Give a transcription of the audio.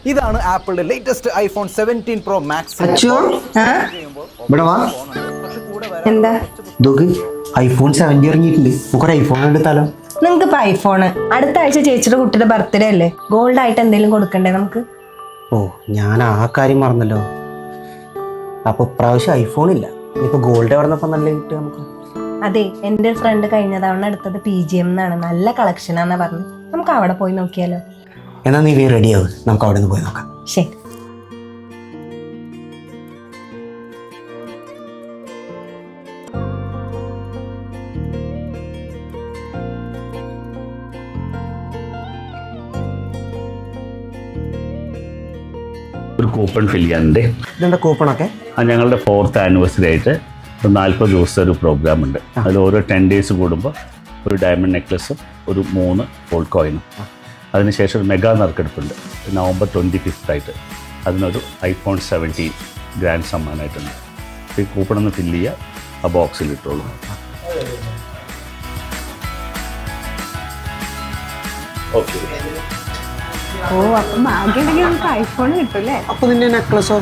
ഇതാണ് ആപ്പിളിന്റെ latest iPhone 17 Pro Max. എന്താ ഐഫോൺ 17 ഇറങ്ങിയിട്ടുണ്ട്. നമുക്കൊരു ഐഫോൺ എടുത്താലോ? നിങ്ങൾക്ക് ഇപ്പൊ ഐഫോണ് അടുത്ത ആഴ്ച ചേച്ചിയുടെ കുട്ടിയുടെ ബർത്ത്ഡേ അല്ലേ, ഗോൾഡ് ആയിട്ട് എന്തെങ്കിലും കൊടുക്കണ്ടേ നമുക്ക്? ഓ, ഞാൻ ആ കാര്യം മറന്നല്ലോ. അപ്പൊ ഇപ്രാവശ്യം ഐഫോൺ ഇല്ല. ഇനിയിപ്പോ ഗോൾഡ് എവിടെന്നപ്പോ നല്ല കിട്ടുക നമുക്ക്? അതെ, എൻ്റെ ഫ്രണ്ട് കഴിഞ്ഞ തവണ എടുത്തത് PGM എന്നാണ്, നല്ല കളക്ഷനാന്നാ പറഞ്ഞു. നമുക്ക് അവിടെ പോയി നോക്കിയാലോ? എന്നാ നീ റെഡി ആവും, നമുക്ക് അവിടെ നിന്ന് പോയി നോക്കാം. ശരി. ഒരു കൂപ്പൺ ഫിൽ ചെയ്യാനുണ്ട്. ഇതെന്താ കൂപ്പണൊക്കെ? ഞങ്ങളുടെ 4th ആനിവേഴ്സറി ആയിട്ട് 40 ദിവസത്തെ ഒരു പ്രോഗ്രാം ഉണ്ട്. അതിൽ ഓരോ 10 days കൂടുമ്പോൾ ഒരു ഡയമണ്ട് നെക്ലസും ഒരു 3 ഗോൾഡ് കോയിനും, അതിനുശേഷം ഒരു മെഗാ നറുക്കെടുപ്പുണ്ട് November 25th ആയിട്ട്. അതിനൊരു iPhone 17 ഗ്രാൻഡ് സമ്മാനമായിട്ടുണ്ട്. ഈ കൂപ്പൺ ഒന്ന് ഫില്ല് ചെയ്യുക, ആ ബോക്സിൽ ഇട്ടോളൂ. ഓക്കെ. ഓ, അപ്പം ഭാഗ്യമുണ്ടെങ്കിൽ നമുക്ക് ഐഫോൺ കിട്ടും അല്ലേ? അപ്പൊ നിന്റെ നെക്ലസോ?